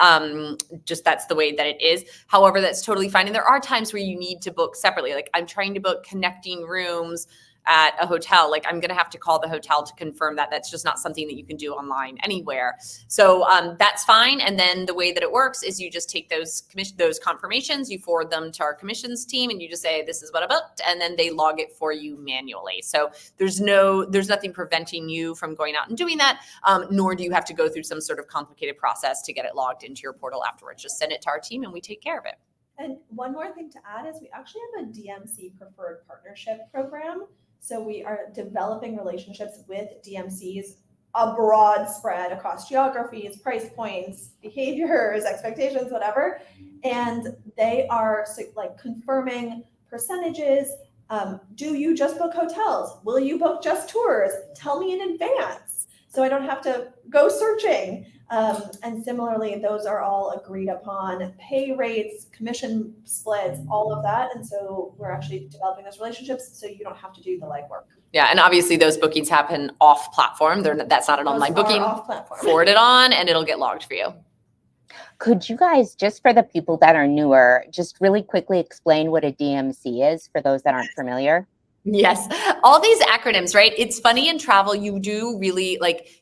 Just that's the way that it is. However, that's totally fine. And there are times where you need to book separately. Like I'm trying to book connecting rooms at a hotel, like I'm going to have to call the hotel to confirm that. That's just not something that you can do online anywhere. So that's fine. And then the way that it works is you just take those confirmations, you forward them to our commissions team, and you just say, this is what I booked. And then they log it for you manually. So there's nothing preventing you from going out and doing that, nor do you have to go through some sort of complicated process to get it logged into your portal afterwards. Just send it to our team and we take care of it. And one more thing to add is we actually have a DMC preferred partnership program. So we are developing relationships with DMCs, a broad spread across geographies, price points, behaviors, expectations, whatever. And they are like confirming percentages. Do you just book hotels? Will you book just tours? Tell me in advance so I don't have to go searching. And similarly, those are all agreed upon pay rates, commission splits, all of that. And so we're actually developing those relationships so you don't have to do the legwork. Yeah, and obviously those bookings happen off platform. That's not an Those online are booking. off platform. Forward it on and it'll get logged for you. Could you guys, just for the people that are newer, just really quickly explain what a DMC is for those that aren't familiar? Yes, all these acronyms, right? It's funny in travel, you do really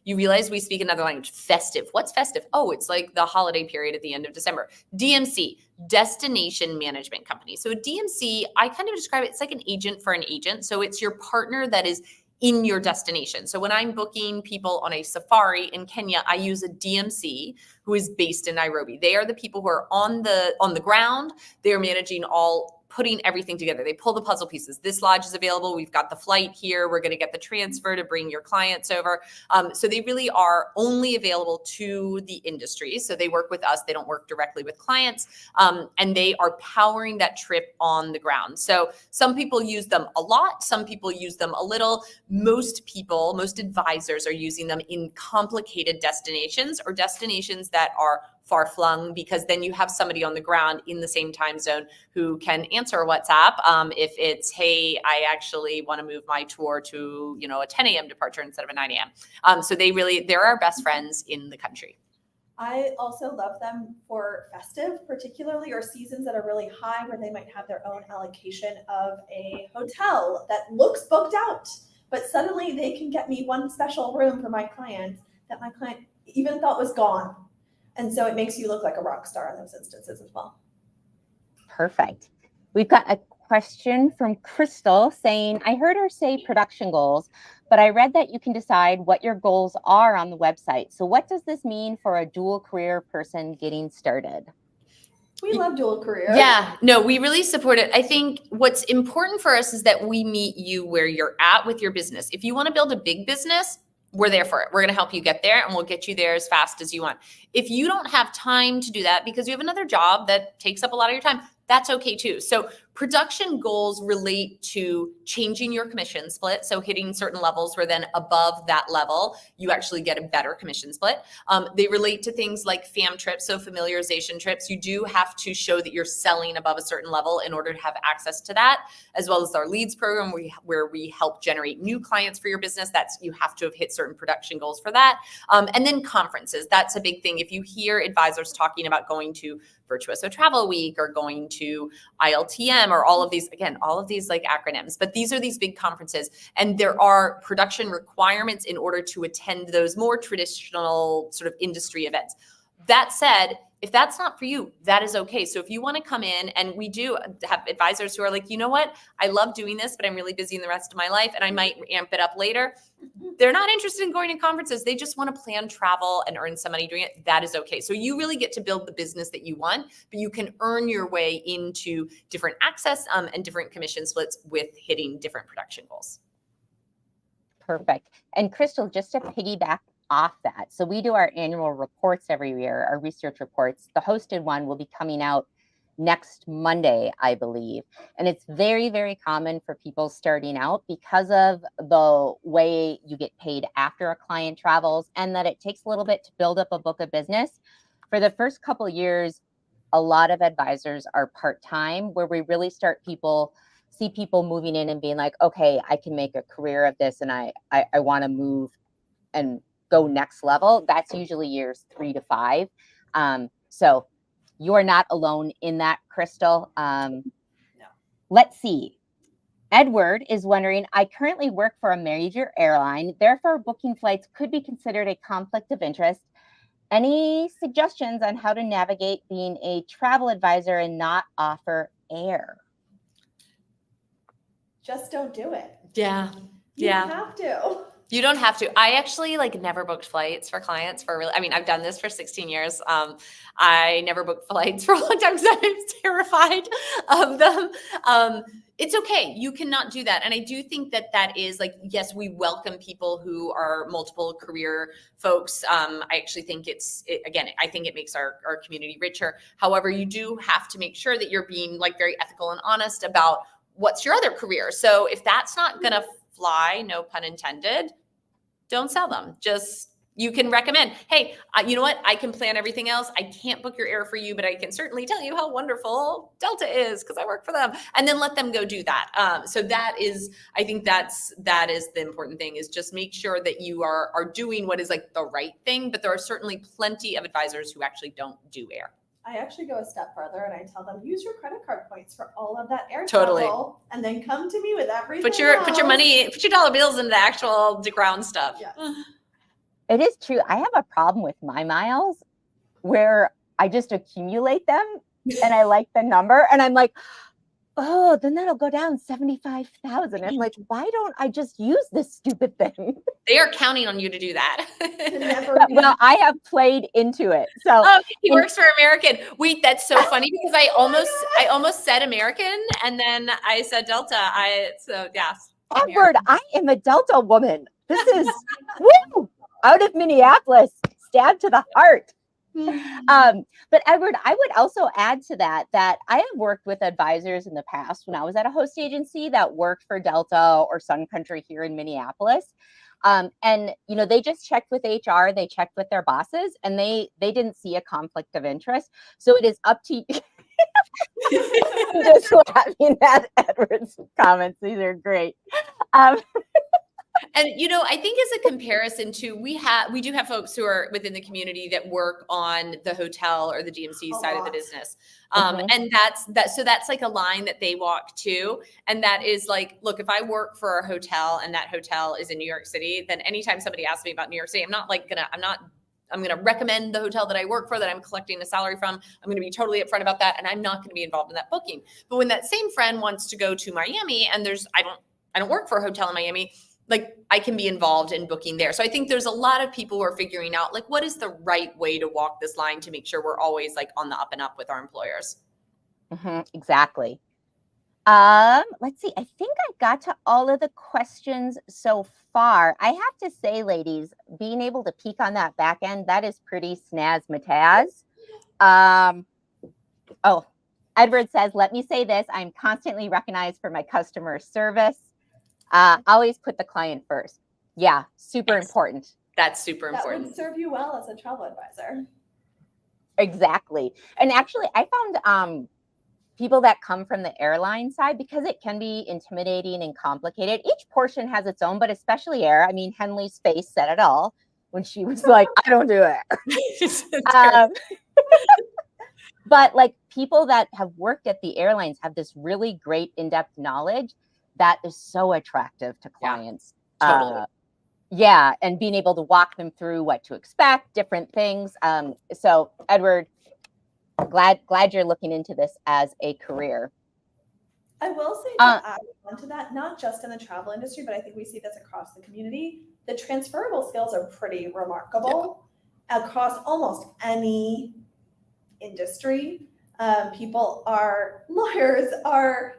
you realize we speak another language. Festive. What's festive? Oh, it's like the holiday period at the end of December. DMC, Destination Management Company. So a DMC, I kind of describe it, it's like an agent for an agent. So it's your partner that is in your destination. So when I'm booking people on a safari in Kenya, I use a DMC who is based in Nairobi. They are the people who are on the ground. They're managing putting everything together. They pull the puzzle pieces. This lodge is available. We've got the flight here. We're going to get the transfer to bring your clients over. So they really are only available to the industry. So they work with us. They don't work directly with clients. And they are powering that trip on the ground. So some people use them a lot. Some people use them a little. Most advisors are using them in complicated destinations or destinations that are far flung, because then you have somebody on the ground in the same time zone who can answer WhatsApp. If it's, hey, I actually want to move my tour to, a 10 a.m. departure instead of a 9 a.m. So they're our best friends in the country. I also love them for festive, particularly, or seasons that are really high where they might have their own allocation of a hotel that looks booked out, but suddenly they can get me one special room for my client that my client even thought was gone. And so it makes you look like a rock star in those instances as well. Perfect. We've got a question from Crystal saying, I heard her say production goals, but I read that you can decide what your goals are on the website. So what does this mean for a dual career person getting started? We love dual career. Yeah, no, we really support it. I think what's important for us is that we meet you where you're at with your business. If you want to build a big business, we're there for it. We're going to help you get there, and we'll get you there as fast as you want. If you don't have time to do that because you have another job that takes up a lot of your time, that's okay too. So production goals relate to changing your commission split. So hitting certain levels where then above that level, you actually get a better commission split. They relate to things like FAM trips, so familiarization trips. You do have to show that you're selling above a certain level in order to have access to that, as well as our leads program where we help generate new clients for your business. You have to have hit certain production goals for that. And then conferences, that's a big thing. If you hear advisors talking about going to Virtuoso Travel Week or going to ILTM or all of these like acronyms, but these are these big conferences, and there are production requirements in order to attend those more traditional sort of industry events. That said, if that's not for you, that is okay. So if you want to come in, and we do have advisors who are like, you know what, I love doing this, but I'm really busy in the rest of my life and I might amp it up later. They're not interested in going to conferences. They just want to plan travel and earn some money doing it. That is okay. So you really get to build the business that you want, but you can earn your way into different access and different commission splits with hitting different production goals. Perfect. And Crystal, just to piggyback off that, so we do our annual reports every year, our research reports. The hosted one will be coming out next Monday, I believe. And it's very, very common for people starting out because of the way you get paid after a client travels, and that it takes a little bit to build up a book of business. For the first couple of years, a lot of advisors are part-time, where we really see people moving in and being like, okay, I can make a career of this, and I want to move and go next level. That's usually years 3 to 5. So you're not alone in that, Crystal. No. Let's see. Edward is wondering, I currently work for a major airline, therefore booking flights could be considered a conflict of interest. Any suggestions on how to navigate being a travel advisor and not offer air? Just don't do it. Yeah. You have to. You don't have to. I actually never booked flights for clients I've done this for 16 years. I never booked flights for a long time because I was terrified of them. It's okay. You cannot do that. And I do think that is yes, we welcome people who are multiple career folks. I actually think I think it makes our community richer. However, you do have to make sure that you're being very ethical and honest about what's your other career. So if that's not going to fly, no pun intended, don't sell them. Just You can recommend, hey, you know what? I can plan everything else. I can't book your air for you, but I can certainly tell you how wonderful Delta is because I work for them. And then let them go do that. So that is, I think that is the important thing, is just make sure that you are doing what is like the right thing. But there are certainly plenty of advisors who actually don't do air. I actually go a step further and I tell them, use your credit card points for all of that air Totally. travel, and then come to me with everything Put your else. money, put your dollar bills into the actual ground stuff. Yes. It is true. I have a problem with my miles where I just accumulate them and I like the number and I'm like, oh, then that'll go down 75,000. I'm like, why don't I just use this stupid thing? They are counting on you to do that. Well, I have played into it. So he works for American. Wait, that's so funny because I almost said American and then I said Delta. Edward, I am a Delta woman. This is woo, out of Minneapolis, stabbed to the heart. But Edward, I would also add to that I have worked with advisors in the past when I was at a host agency that worked for Delta or Sun Country here in Minneapolis. And they just checked with HR, they checked with their bosses, and they didn't see a conflict of interest. So it is up to you. I'm just laughing at Edward's comments. These are great. And, I think as a comparison to, we do have folks who are within the community that work on the hotel or the DMC side of the business. And that's like a line that they walk too. And that is like, look, if I work for a hotel and that hotel is in New York City, then anytime somebody asks me about New York City, I'm going to recommend the hotel that I work for, that I'm collecting a salary from. I'm going to be totally upfront about that. And I'm not going to be involved in that booking. But when that same friend wants to go to Miami and I don't work for a hotel in Miami, like I can be involved in booking there. So I think there's a lot of people who are figuring out like, what is the right way to walk this line to make sure we're always like on the up and up with our employers. Exactly. Let's see. I think I got to all of the questions so far. I have to say, ladies, being able to peek on that back end, that is pretty snaz-mataz. Edward says, let me say this. I'm constantly recognized for my customer service. Always put the client first. Yeah, super important. That's super important. That would serve you well as a travel advisor. Exactly. And actually, I found people that come from the airline side, because it can be intimidating and complicated. Each portion has its own, but especially air. I mean, Henley's face said it all when she was like, I don't do it. But like people that have worked at the airlines have this really great in-depth knowledge that is so attractive to clients. Yeah, totally. And being able to walk them through what to expect, different things. So Edward, glad you're looking into this as a career. I will say to add on to that, not just in the travel industry, but I think we see this across the community. The transferable skills are pretty remarkable across almost any industry. People are lawyers, are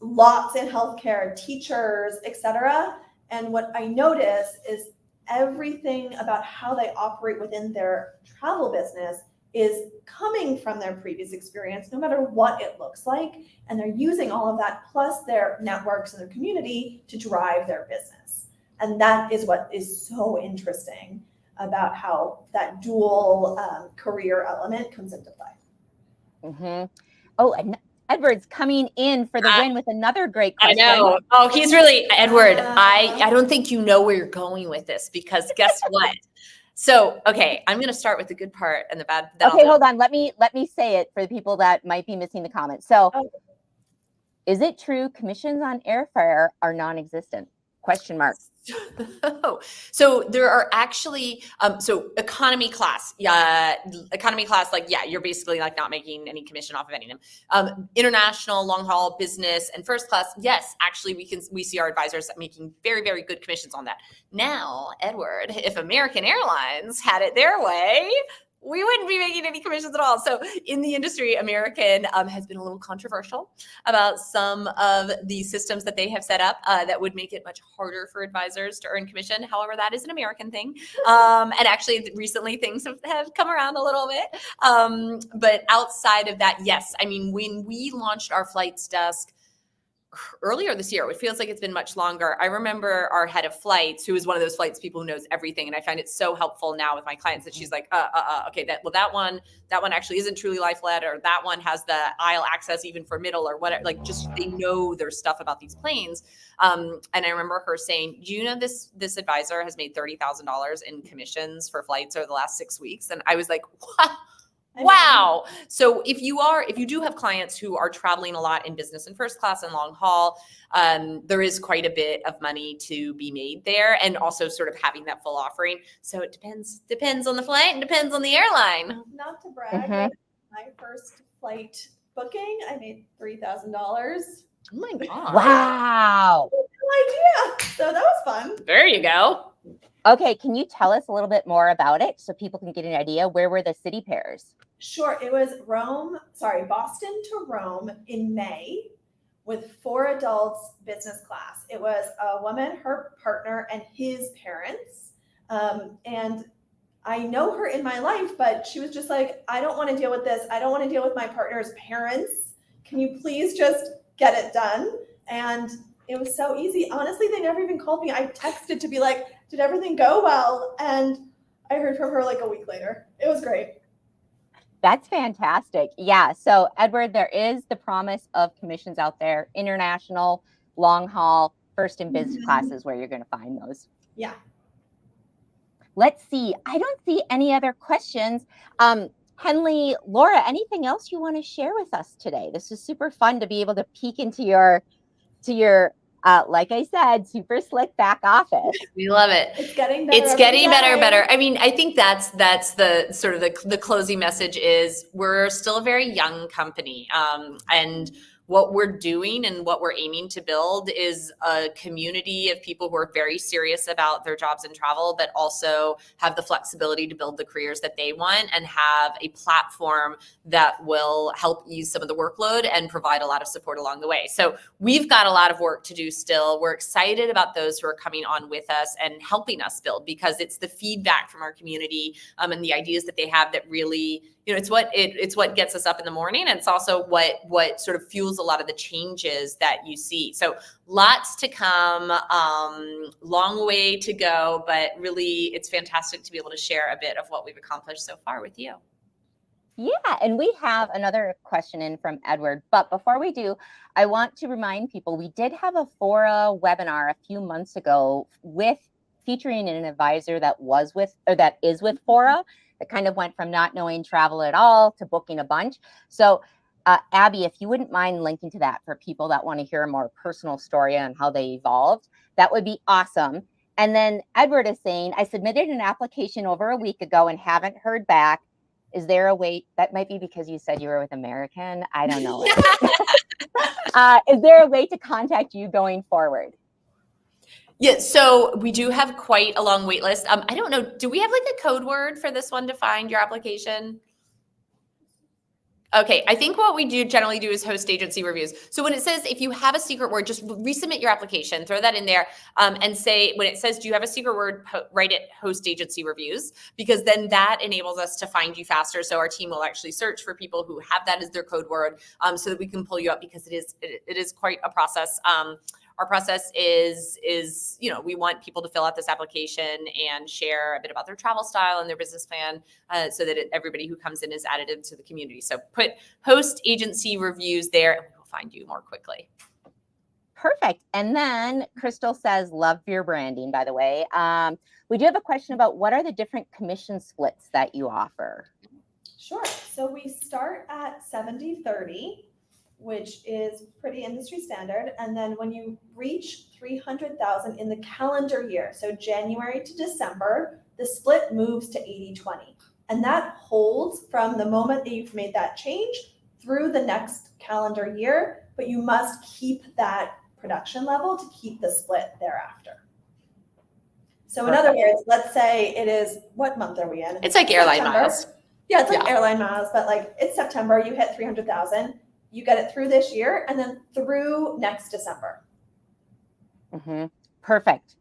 lots in healthcare, teachers, etc. And what I notice is everything about how they operate within their travel business is coming from their previous experience, no matter what it looks like. And they're using all of that plus their networks and their community to drive their business. And that is what is so interesting about how that dual career element comes into play. Oh, and Edward's coming in for the win with another great question. I know. Oh, he's really, Edward, I don't think you know where you're going with this, because guess what? So, okay, I'm going to start with the good part and the bad. Okay, hold on. Let me say it for the people that might be missing the comment. So, is it true commissions on airfare are non-existent? Question mark. So there are actually, so economy class, like, you're basically like not making any commission off of any of them. International, long haul, business, and first class. Yes, actually we see our advisors making very, very good commissions on that. Now, Edward, if American Airlines had it their way, we wouldn't be making any commissions at all. So in the industry, American has been a little controversial about some of the systems that they have set up that would make it much harder for advisors to earn commission. However, that is an American thing. And actually recently things have come around a little bit. But outside of that, yes. I mean, when we launched our flights desk earlier this year. It feels like it's been much longer. I remember our head of flights, who is one of those flights people who knows everything. And I find it so helpful now with my clients that she's like, okay, that one actually isn't truly life led, or that one has the aisle access even for middle or whatever. Like, just, they know their stuff about these planes. And I remember her saying, do you know this advisor has made $30,000 in commissions for flights over the last 6 weeks? And I was like, what? Wow. So if you do have clients who are traveling a lot in business and first class and long haul, there is quite a bit of money to be made there, and also sort of having that full offering. So it depends on the flight and depends on the airline. Not to brag, but my first flight booking, I made $3,000. Oh my God. Wow. No idea. So that was fun. There you go. Okay, can you tell us a little bit more about it so people can get an idea? Where were the city pairs? Sure. It was Boston to Rome in May with 4 adults, business class. It was a woman, her partner, and his parents. And I know her in my life, but she was just like, I don't want to deal with this. I don't want to deal with my partner's parents. Can you please just get it done? And it was so easy. Honestly, they never even called me. I texted to be like, did everything go well? And I heard from her like a week later. It was great. That's fantastic. Yeah. So Edward, there is the promise of commissions out there, international, long haul, first and business classes, where you're going to find those. Yeah. Let's see. I don't see any other questions. Henley, Laura, anything else you want to share with us today? This is super fun to be able to peek into your like I said, super slick back office. We love it. It's getting better. It's getting better. I mean, I think that's the sort of the closing message is we're still a very young company. And what we're doing and what we're aiming to build is a community of people who are very serious about their jobs and travel, but also have the flexibility to build the careers that they want and have a platform that will help ease some of the workload and provide a lot of support along the way. So we've got a lot of work to do still. We're excited about those who are coming on with us and helping us build, because it's the feedback from our community and the ideas that they have that really, it's what gets us up in the morning. And it's also what sort of fuels a lot of the changes that you see. So lots to come, long way to go, but really it's fantastic to be able to share a bit of what we've accomplished so far with you. Yeah, and we have another question in from Edward. But before we do, I want to remind people we did have a Fora webinar a few months ago featuring an advisor that is with Fora. That kind of went from not knowing travel at all to booking a bunch. So Abby, if you wouldn't mind linking to that for people that want to hear a more personal story on how they evolved, that would be awesome. And then Edward is saying, I submitted an application over a week ago and haven't heard back. Is there a way? That might be because you said you were with American. I don't know. Is there a way to contact you going forward? Yeah, so we do have quite a long wait list. I don't know, do we have like a code word for this one to find your application? Okay, I think what we generally do is host agency reviews. So when it says, if you have a secret word, just resubmit your application, throw that in there, and say, when it says, do you have a secret word, write it host agency reviews, because then that enables us to find you faster. So our team will actually search for people who have that as their code word, so that we can pull you up, because it is quite a process. Our process is, we want people to fill out this application and share a bit about their travel style and their business plan, so that everybody who comes in is additive to the community. So put host agency reviews there and we'll find you more quickly. Perfect. And then Crystal says, love your branding, by the way. We do have a question about what are the different commission splits that you offer? Sure. So we start at 70-30. Which is pretty industry standard. And then when you reach 300,000 in the calendar year, so January to December, the split moves to 80-20. And that holds from the moment that you've made that change through the next calendar year, but you must keep that production level to keep the split thereafter. So in other words, let's say it is, what month are we in? It's like airline miles. Yeah, it's like airline miles, but like it's September, you hit 300,000. You get it through this year and then through next December. Mm-hmm. Perfect.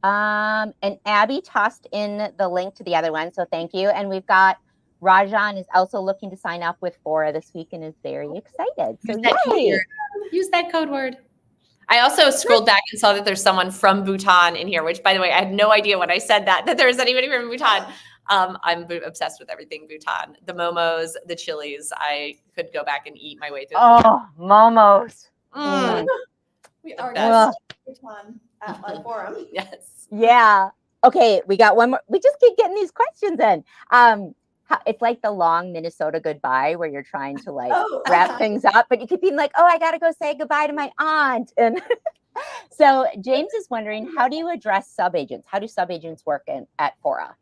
And Abby tossed in the link to the other one, so thank you. And we've got Rajan is also looking to sign up with Fora this week and is very excited. So Use that code word. I also scrolled back and saw that there's someone from Bhutan in here, which, by the way, I had no idea when I said that there was anybody from Bhutan. I'm obsessed with everything Bhutan. The momos, the chilies. I could go back and eat my way through. Oh, momos. We are Well, Bhutan at my forum. Yes. yeah. Okay, we got one more. We just keep getting these questions in. It's like the long Minnesota goodbye where you're trying to like wrap things up, but you keep being like, oh, I got to go say goodbye to my aunt. And so James is wondering, how do you address subagents? How do subagents work at Fora?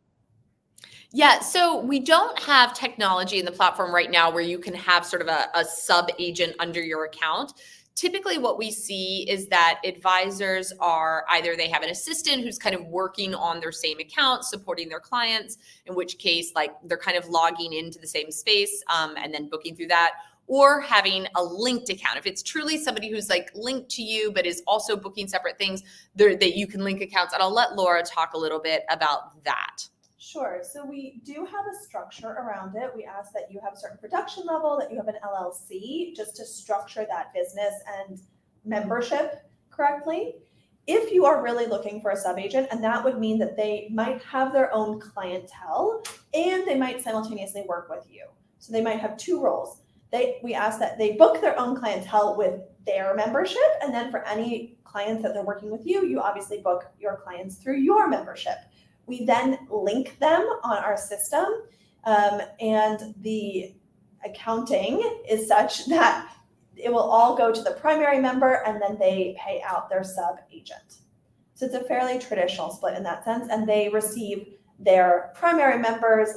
Yeah, so we don't have technology in the platform right now where you can have sort of a sub agent under your account. Typically what we see is that advisors are either they have an assistant who's kind of working on their same account, supporting their clients, in which case like they're kind of logging into the same space and then booking through that, or having a linked account. If it's truly somebody who's like linked to you, but is also booking separate things, that you can link accounts. And I'll let Laura talk a little bit about that. Sure. So we do have a structure around it. We ask that you have a certain production level, that you have an LLC, just to structure that business and membership correctly. If you are really looking for a sub-agent, and that would mean that they might have their own clientele and they might simultaneously work with you. So they might have two roles. We ask that they book their own clientele with their membership, and then for any clients that they're working with you, you obviously book your clients through your membership. We then link them on our system, and the accounting is such that it will all go to the primary member and then they pay out their sub agent. So it's a fairly traditional split in that sense, and they receive their primary members'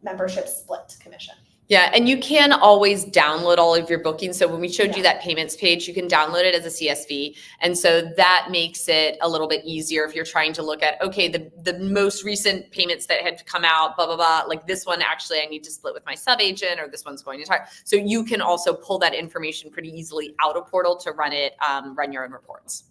membership split commission. Yeah, and you can always download all of your bookings. So when we showed you that payments page, you can download it as a CSV. And so that makes it a little bit easier if you're trying to look at, okay, the most recent payments that had come out, blah, blah, blah, like this one, actually, I need to split with my sub agent, or this one's going to talk. So you can also pull that information pretty easily out of Portal to run your own reports.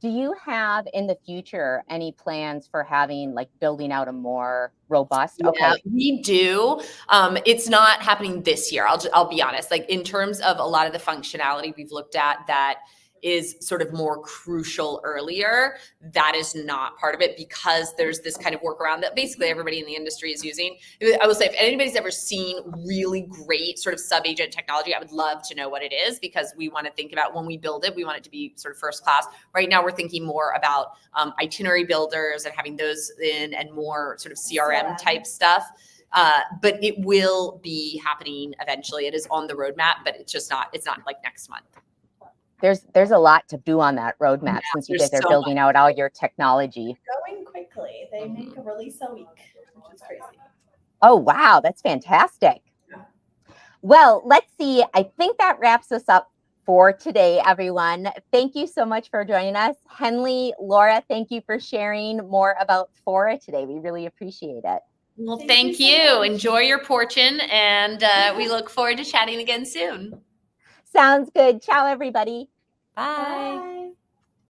Do you have in the future any plans for having like building out a more robust? Yeah, we do. It's not happening this year. I'll be honest. Like in terms of a lot of the functionality we've looked at that is sort of more crucial earlier, that is not part of it because there's this kind of workaround that basically everybody in the industry is using. I will say if anybody's ever seen really great sort of sub-agent technology, I would love to know what it is, because we want to think about when we build it, we want it to be sort of first class. Right now we're thinking more about itinerary builders and having those in, and more sort of CRM type stuff. But it will be happening eventually. It is on the roadmap, but it's not like next month. There's a lot to do on that roadmap, since you guys are building out all your technology. Going quickly. They make a release a week, which is crazy. Oh, wow. That's fantastic. Yeah. Well, let's see. I think that wraps us up for today, everyone. Thank you so much for joining us. Henley, Laura, thank you for sharing more about Fora today. We really appreciate it. Well, thank you. Enjoy your portion, and we look forward to chatting again soon. Sounds good. Ciao, everybody. Bye. Bye.